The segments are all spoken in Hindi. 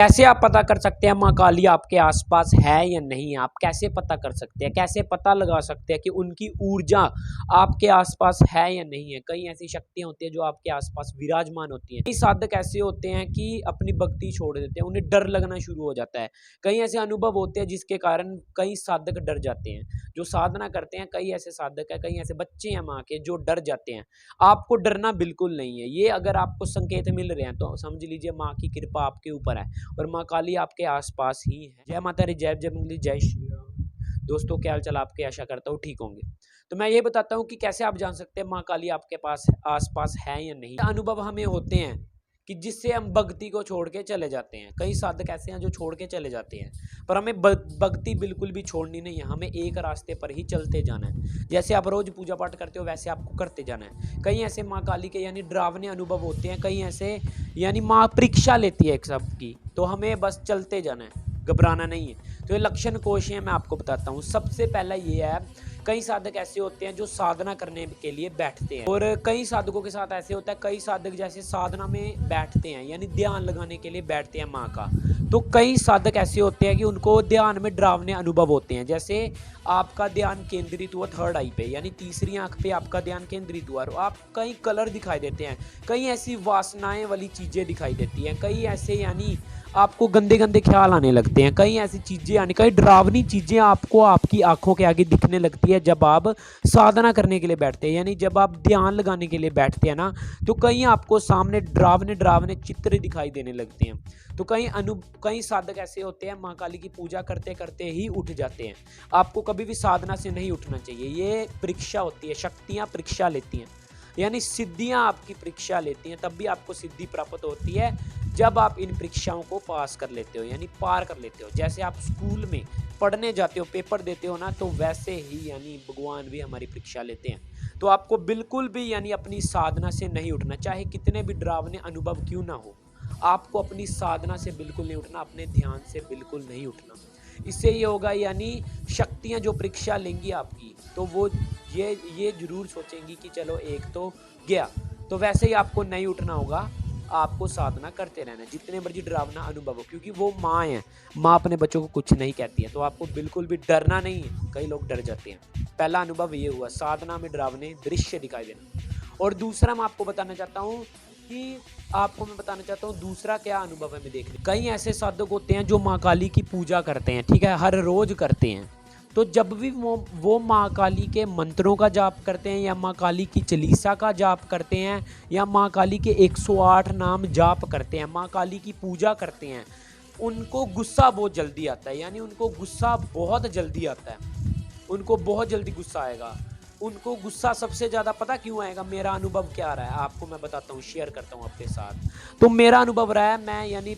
कैसे आप पता कर सकते हैं माँ काली आपके आसपास है या नहीं? आप कैसे पता कर सकते हैं? कैसे पता लगा सकते हैं कि उनकी ऊर्जा आपके आसपास है या नहीं है? कई ऐसी शक्तियाँ होती हैं जो आपके आसपास विराजमान होती हैं। कई साधक ऐसे होते हैं कि अपनी भक्ति छोड़ देते हैं, उन्हें डर लगना शुरू हो जाता है। कई ऐसे अनुभव होते हैं जिसके कारण कई साधक डर जाते हैं। जो साधना करते हैं, कई ऐसे साधक हैं, कई ऐसे बच्चे हैं माँ के जो डर जाते हैं। आपको डरना बिल्कुल नहीं है। ये अगर आपको संकेत मिल रहे हैं तो समझ लीजिए माँ की कृपा आपके ऊपर है। और माँ काली आपके आसपास ही है। जय माता दी, जय जयमंगली, जय श्री राम। दोस्तों क्या हाल चाल आपके, आशा करता हूँ ठीक होंगे। तो मैं ये बताता हूँ कि कैसे आप जान सकते हैं माँ काली आपके पास आसपास है या नहीं। अनुभव हमें होते हैं कि जिससे हम भक्ति को छोड़ के चले जाते हैं। कई साधक ऐसे हैं जो छोड़ के चले जाते हैं, पर हमें भक्ति बिल्कुल भी छोड़नी नहीं है। हमें एक रास्ते पर ही चलते जाना है। जैसे आप रोज पूजा पाठ करते हो वैसे आपको करते जाना है। कई ऐसे माँ काली के यानी डरावने अनुभव होते हैं, कई ऐसे यानी माँ परीक्षा लेती है एक सबकी, तो हमें बस चलते जाना है, घबराना नहीं है। तो ये लक्षण कोश है, मैं आपको बताता हूँ। सबसे पहला ये है, कई साधक ऐसे होते हैं जो साधना करने के लिए बैठते हैं, और कई साधकों के साथ ऐसे होता है, कई साधक जैसे साधना में बैठते हैं यानी ध्यान लगाने के लिए बैठते हैं माँ का। तो कई साधक ऐसे होते हैं कि उनको ध्यान में डरावने अनुभव होते हैं। जैसे आपका ध्यान केंद्रित हुआ थर्ड आई पे यानी तीसरी आंख पे आपका ध्यान केंद्रित हुआ और आप कई कलर दिखाई देते हैं, कई ऐसी वासनाएं वाली चीजें दिखाई देती हैं, कई ऐसे यानी आपको गंदे गंदे ख्याल आने लगते हैं, कई ऐसी चीजें यानी कई डरावनी चीजें आपको आपकी आंखों के आगे दिखने लगती है जब आप साधना करने के लिए बैठते हैं, यानी जब आप ध्यान लगाने के लिए बैठते हैं ना, तो कई आपको सामने डरावने डरावने चित्र दिखाई देने लगते हैं। तो कई साधक ऐसे होते हैं माँ काली की पूजा करते करते ही उठ जाते हैं। आपको कभी भी साधना से नहीं उठना चाहिए। ये परीक्षा होती है, शक्तियाँ परीक्षा लेती हैं, यानी सिद्धियां आपकी परीक्षा लेती हैं। तब भी आपको सिद्धि प्राप्त होती है जब आप इन परीक्षाओं को पास कर लेते हो, यानी पार कर लेते हो। जैसे आप स्कूल में पढ़ने जाते हो, पेपर देते हो ना, तो वैसे ही यानी भगवान भी हमारी परीक्षा लेते हैं। तो आपको बिल्कुल भी यानी अपनी साधना से नहीं उठना, चाहे कितने भी डरावने अनुभव क्यों ना हो। आपको अपनी साधना से बिल्कुल नहीं उठना, अपने ध्यान से बिल्कुल नहीं उठना। इससे ये होगा यानी शक्तियाँ जो परीक्षा लेंगी आपकी, तो वो ये जरूर सोचेंगी कि चलो एक तो गया। तो वैसे ही आपको नहीं उठना होगा, आपको साधना करते रहना है, जितने मर्जी डरावना अनुभव हो, क्योंकि वो माँ है। माँ अपने बच्चों को कुछ नहीं कहती है, तो आपको बिल्कुल भी डरना नहीं है। कई लोग डर जाते हैं। पहला अनुभव ये हुआ, साधना में डरावने दृश्य दिखाई देना। और दूसरा मैं आपको बताना चाहता हूँ दूसरा क्या अनुभव है। मैं देखने कई ऐसे साधक होते हैं जो माँ काली की पूजा करते हैं, ठीक है, हर रोज करते हैं। तो जब भी वो माँ काली के मंत्रों का जाप करते हैं, या माँ काली की चालीसा का जाप करते हैं, या माँ काली के 108 नाम जाप करते हैं, माँ काली की पूजा करते हैं, उनको गुस्सा बहुत जल्दी आता है। यानी उनको गुस्सा बहुत जल्दी आता है, उनको बहुत जल्दी गुस्सा आएगा। उनको गुस्सा सबसे ज़्यादा पता क्यों आएगा, मेरा अनुभव क्या रहा है आपको मैं बताता हूँ, शेयर करता हूँ आपके साथ। तो मेरा अनुभव रहा है, मैं यानी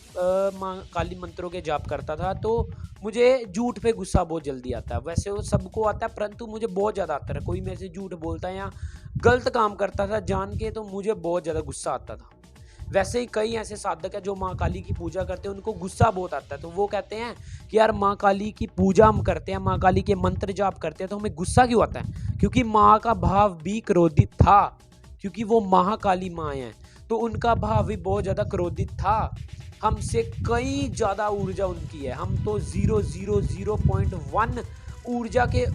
माँ काली मंत्रों के जाप करता था, तो मुझे झूठ पे गुस्सा बहुत जल्दी आता है। वैसे वो सबको आता है, परंतु मुझे बहुत ज़्यादा आता है। कोई मेरे से झूठ बोलता है या गलत काम करता था जान के, तो मुझे बहुत ज़्यादा गुस्सा आता था। वैसे ही कई ऐसे साधक हैं जो माँ काली की पूजा करते हैं, उनको गुस्सा बहुत आता है। तो वो कहते हैं कि यार माँ काली की पूजा हम करते हैं, माँ काली के मंत्र जाप करते हैं, तो हमें गुस्सा क्यों आता है? क्योंकि माँ का भाव भी क्रोधित था, क्योंकि वो महाकाली माँ है, तो उनका भाव भी बहुत ज़्यादा क्रोधित था। हमसे कई ज़्यादा ऊर्जा उनकी है, हम तो 0.1 ऊर्जा के,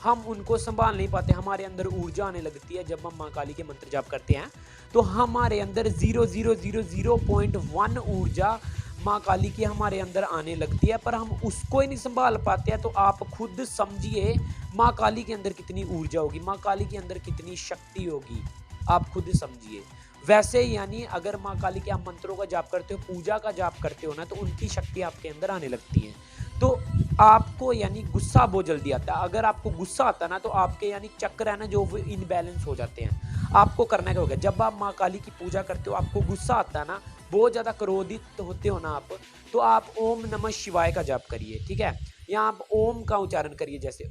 हम उनको संभाल नहीं पाते। हमारे अंदर ऊर्जा आने लगती है जब हम माँ काली के मंत्र जाप करते हैं, तो हमारे अंदर 0.1 ऊर्जा माँ काली की हमारे अंदर आने लगती है, पर हम उसको ही नहीं संभाल पाते हैं। तो आप खुद समझिए माँ काली के अंदर कितनी ऊर्जा होगी, माँ काली के अंदर कितनी शक्ति होगी, आप खुद समझिए। वैसे यानी अगर माँ काली के आप मंत्रों का जाप करते हो, पूजा का जाप करते हो ना, तो उनकी शक्ति आपके अंदर आने लगती है। तो आपको यानी गुस्सा बहुत जल्दी आता है। अगर आपको गुस्सा आता है ना, तो आपके यानी चक्र है ना जो वो इनबैलेंस हो जाते हैं। आपको करना क्या होगा, जब आप माँ काली की पूजा करते हो, आपको गुस्सा आता है ना, बहुत ज़्यादा क्रोधित होते हो ना आप, तो आप ओम नमः शिवाय का जाप करिए, ठीक है। या आप ओम का उच्चारण करिए, जैसे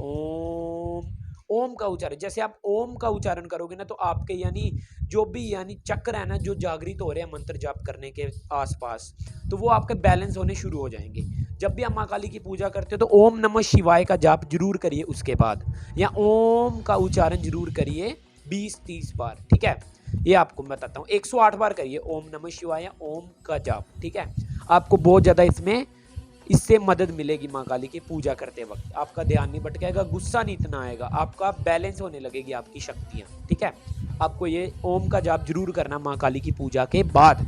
ओम का उच्चारण, जैसे आप ओम का उच्चारण करोगे ना, तो आपके यानी जो भी यानी चक्र है ना जो जागृत हो रहे हैं मंत्र जाप करने के आसपास, तो वो आपके बैलेंस होने शुरू हो जाएंगे। जब भी आप माँ काली की पूजा करते हो, तो ओम नमः शिवाय का जाप जरूर करिए उसके बाद, या ओम का उच्चारण जरूर करिए 20-30 बार, ठीक है। ये आपको बताता हूँ, 108 बार करिए ओम नमः शिवाय या ओम का जाप, ठीक है। आपको बहुत ज़्यादा इससे मदद मिलेगी माँ काली की पूजा करते वक्त। आपका ध्यान नहीं भटकेगा, गुस्सा नहीं इतना आएगा, आपका बैलेंस होने लगेगी आपकी शक्तियाँ, ठीक है। आपको ये ओम का जाप जरूर करना माँ काली की पूजा के बाद,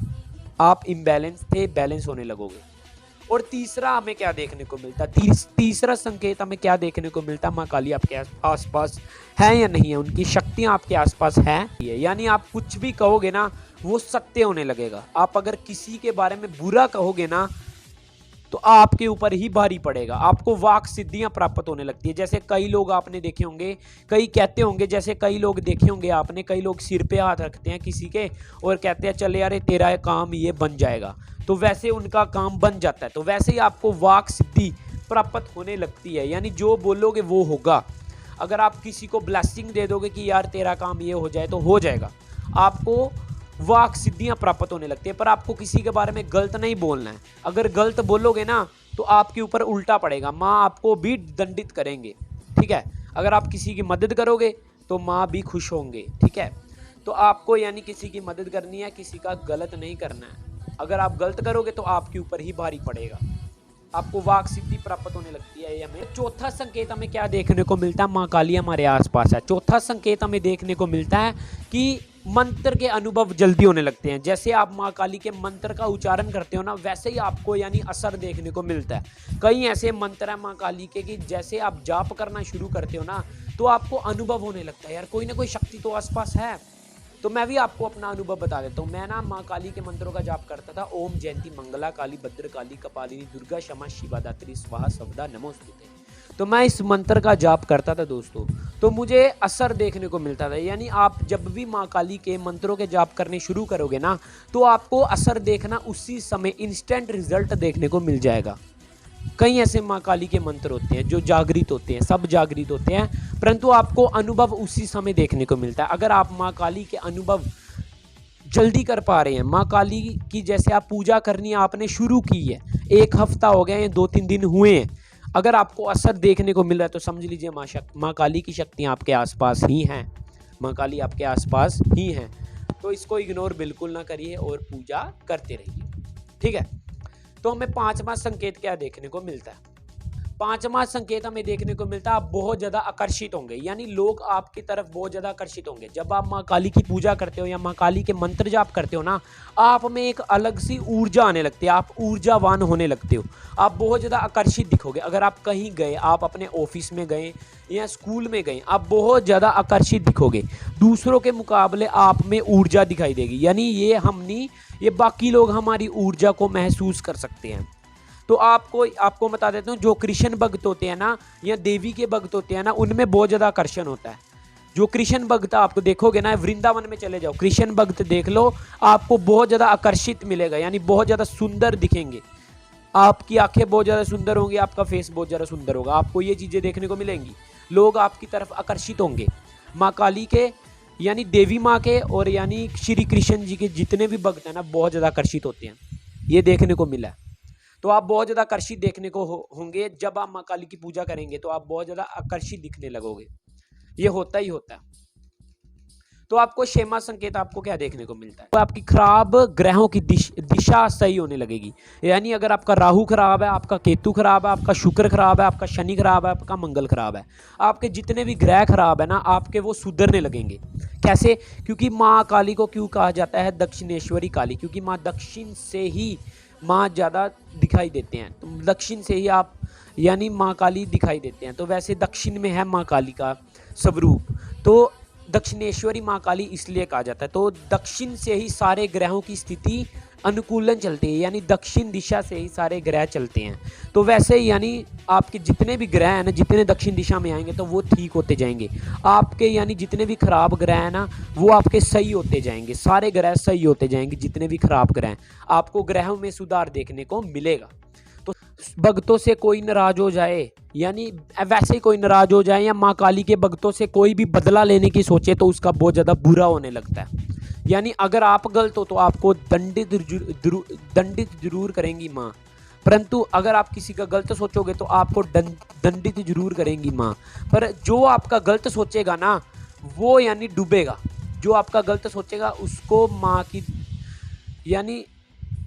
आप इम्बैलेंस थे बैलेंस होने लगोगे। और तीसरा हमें क्या देखने को मिलता है, तीसरा संकेत हमें क्या देखने को मिलता है, माँ काली आपके आसपास है या नहीं है, उनकी शक्तियाँ आपके आसपास है, यानी आप कुछ भी कहोगे ना वो सत्य होने लगेगा। आप अगर किसी के बारे में बुरा कहोगे ना तो आपके ऊपर ही भारी पड़ेगा, आपको वाक सिद्धियां प्राप्त होने लगती है। जैसे कई लोग आपने देखे होंगे, कई कहते होंगे, जैसे कई लोग देखे होंगे आपने, कई लोग सिर पे हाथ रखते हैं किसी के और कहते हैं चले यार तेरा काम ये बन जाएगा, तो वैसे उनका काम बन जाता है। तो वैसे ही आपको वाक सिद्धि प्राप्त होने लगती है, यानी जो बोलोगे वो होगा। अगर आप किसी को ब्लेसिंग दे दोगे कि यार तेरा काम ये हो जाए तो हो जाएगा, आपको वाक सिद्धियां प्राप्त होने लगती है। पर आपको किसी के बारे में गलत नहीं बोलना है, अगर गलत बोलोगे ना तो आपके ऊपर उल्टा पड़ेगा, माँ आपको भी दंडित करेंगे, ठीक है। अगर आप किसी की मदद करोगे तो माँ भी खुश होंगे, ठीक है। तो आपको यानी किसी की मदद करनी है, किसी का गलत नहीं करना है। अगर आप गलत करोगे तो आपके ऊपर ही भारी पड़ेगा, आपको वाक सिद्धि प्राप्त होने लगती है। हमें चौथा संकेत हमें क्या देखने को मिलता है, माँ काली हमारे आसपास है। चौथा संकेत हमें देखने को मिलता है कि मंत्र के अनुभव जल्दी होने लगते हैं। जैसे आप माँ काली के मंत्र का उच्चारण करते हो ना, वैसे ही आपको यानी असर देखने को मिलता है। कई ऐसे मंत्र है माँ काली के कि जैसे आप जाप करना शुरू करते हो ना तो आपको अनुभव होने लगता है, यार कोई ना कोई शक्ति तो आसपास है। तो मैं भी आपको अपना अनुभव बता देता हूँ। मैं ना माँ काली के मंत्रों का जाप करता था, ओम जयंती मंगला काली भद्र काली कपालिनी दुर्गा क्षमा शिवा दात्री स्वाहा सवदा नमोस्तुते। तो मैं इस मंत्र का जाप करता था दोस्तों, तो मुझे असर देखने को मिलता था। यानी आप जब भी माँ काली के मंत्रों के जाप करने शुरू करोगे ना तो आपको असर देखना उसी समय इंस्टेंट रिजल्ट देखने को मिल जाएगा। कई ऐसे माँ काली के मंत्र होते हैं जो जागृत होते हैं, सब जागृत होते हैं, परंतु आपको अनुभव उसी समय देखने को मिलता है। अगर आप माँ काली के अनुभव जल्दी कर पा रहे हैं, माँ काली की जैसे आप पूजा करनी आपने शुरू की है, 1 हफ्ता हो गया है, 2-3 दिन हुए हैं, अगर आपको असर देखने को मिल रहा है तो समझ लीजिए माँ काली की शक्तियाँ आपके आसपास ही हैं, माँ काली आपके आसपास ही हैं। तो इसको इग्नोर बिल्कुल ना करिए और पूजा करते रहिए, ठीक है। तो हमें 5वां संकेत क्या देखने को मिलता है, 5वां संकेत हमें देखने को मिलता है आप बहुत ज़्यादा आकर्षित होंगे, यानी लोग आपकी तरफ बहुत ज़्यादा आकर्षित होंगे। जब आप माँ काली की पूजा करते हो या माँ काली के मंत्र जाप करते हो ना, आप में एक अलग सी ऊर्जा आने लगती है, आप ऊर्जावान होने लगते हो, आप बहुत ज़्यादा आकर्षित दिखोगे। अगर आप कहीं गए, आप अपने ऑफिस में गए या स्कूल में गए, आप बहुत ज़्यादा आकर्षित दिखोगे, दूसरों के मुकाबले आप में ऊर्जा दिखाई देगी। यानी ये बाकी लोग हमारी ऊर्जा को महसूस कर सकते हैं। तो आपको बता देता हूँ, जो कृष्ण भक्त होते हैं ना या देवी के भक्त होते हैं ना, उनमें बहुत ज़्यादा आकर्षण होता है। जो कृष्ण भक्त आपको देखोगे ना, वृंदावन में चले जाओ, कृष्ण भक्त देख लो, आपको बहुत ज़्यादा आकर्षित मिलेगा, यानी बहुत ज़्यादा सुंदर दिखेंगे, आपकी आंखें बहुत ज़्यादा सुंदर होंगी, आपका फेस बहुत ज़्यादा सुंदर होगा, आपको ये चीज़ें देखने को मिलेंगी, लोग आपकी तरफ आकर्षित होंगे। माँ काली के यानी देवी माँ के और यानी श्री कृष्ण जी के जितने भी भक्त हैं ना, बहुत ज़्यादा आकर्षित होते हैं, ये देखने को मिला है। तो आप बहुत ज़्यादा आकर्षित देखने को होंगे जब आप माँ काली की पूजा करेंगे, तो आप बहुत ज़्यादा आकर्षित दिखने लगोगे, ये होता ही होता है। तो आपको 6वां संकेत आपको क्या देखने को मिलता है, तो आपकी खराब ग्रहों की दिशा सही होने लगेगी। यानी अगर आपका राहु खराब है, आपका केतु खराब है, आपका शुक्र खराब है, आपका शनि खराब है, आपका मंगल खराब है, आपके जितने भी ग्रह खराब है ना, आपके वो सुधरने लगेंगे। कैसे? क्योंकि माँ काली को क्यों कहा जाता है दक्षिणेश्वरी काली, क्योंकि माँ दक्षिण से ही माँ ज़्यादा दिखाई देते हैं, तो दक्षिण से ही आप यानी माँ काली दिखाई देते हैं। तो वैसे दक्षिण में है माँ काली का स्वरूप, तो दक्षिणेश्वरी माँ काली इसलिए कहा जाता है। तो दक्षिण से ही सारे ग्रहों की स्थिति अनुकूलन चलती है, यानी दक्षिण दिशा से ही सारे ग्रह चलते हैं। तो वैसे ही यानी आपके जितने भी ग्रह हैं ना, जितने दक्षिण दिशा में आएंगे तो वो ठीक होते जाएंगे। आपके यानी जितने भी खराब ग्रह हैं ना, वो आपके सही होते जाएंगे, सारे ग्रह सही होते जाएंगे, जितने भी खराब ग्रह हैं, आपको ग्रहों में सुधार देखने को मिलेगा। तो भक्तों से कोई नाराज हो जाए, यानी वैसे ही कोई नाराज हो जाए, या माँ काली के भक्तों से कोई भी बदला लेने की सोचे, तो उसका बहुत ज़्यादा बुरा होने लगता है। यानी अगर आप गलत हो तो आपको दंडित जरूर करेंगी माँ, परंतु अगर आप किसी का गलत सोचोगे तो आपको दंडित जरूर करेंगी माँ। पर जो आपका गलत सोचेगा ना, वो यानी डूबेगा। जो आपका गलत सोचेगा उसको माँ की यानी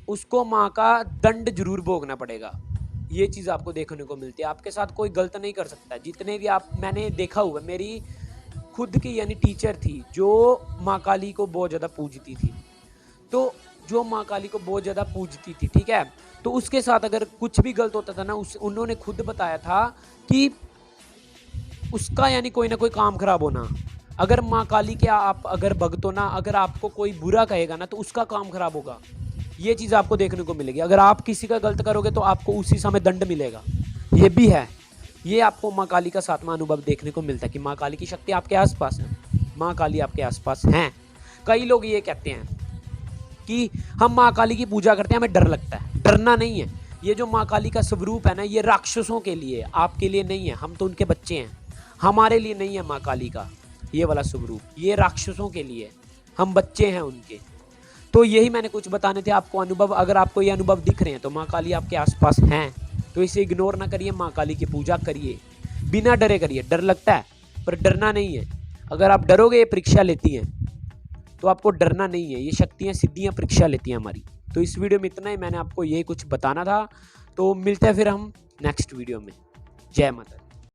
उसको माँ का दंड जरूर भोगना पड़ेगा। ये चीज़ आपको देखने को मिलती है। आपके साथ कोई गलत नहीं कर सकता। जितने भी आप मैंने देखा हुआ, मेरी खुद की यानी टीचर थी जो माँ काली को बहुत ज़्यादा पूजती थी। तो जो माँ काली को बहुत ज़्यादा पूजती थी, ठीक है, तो उसके साथ अगर कुछ भी गलत होता था ना, उन्होंने खुद बताया था कि उसका यानी कोई ना कोई काम खराब होना। अगर माँ काली के आप अगर भक्त हो ना, अगर आपको कोई बुरा कहेगा ना तो उसका काम खराब होगा। ये चीज़ आपको देखने को मिलेगी। अगर आप किसी का गलत करोगे तो आपको उसी समय दंड मिलेगा। ये भी है। ये आपको माँ काली का 7वां अनुभव देखने को मिलता है कि माँ काली की शक्ति आपके आसपास है। माँ काली आपके आसपास हैं। कई लोग ये कहते हैं कि हम माँ काली की पूजा करते हैं, हमें डर लगता है। डरना नहीं है। ये जो माँ काली का स्वरूप है ना, ये राक्षसों के लिए, आपके लिए नहीं है। हम तो उनके बच्चे हैं, हमारे लिए नहीं है माँ काली का ये वाला स्वरूप। ये राक्षसों के लिए, हम बच्चे हैं उनके। तो यही मैंने कुछ बताने थे आपको अनुभव। अगर आपको ये अनुभव दिख रहे हैं तो माँ काली आपके आसपास हैं, तो इसे इग्नोर ना करिए। माँ काली की पूजा करिए, बिना डरे करिए। डर लगता है पर डरना नहीं है। अगर आप डरोगे, ये परीक्षा लेती हैं, तो आपको डरना नहीं है। ये शक्तियाँ सिद्धियाँ परीक्षा लेती हैं हमारी। तो इस वीडियो में इतना ही, मैंने आपको यही कुछ बताना था। तो मिलते हैं फिर हम नेक्स्ट वीडियो में। जय माता दी।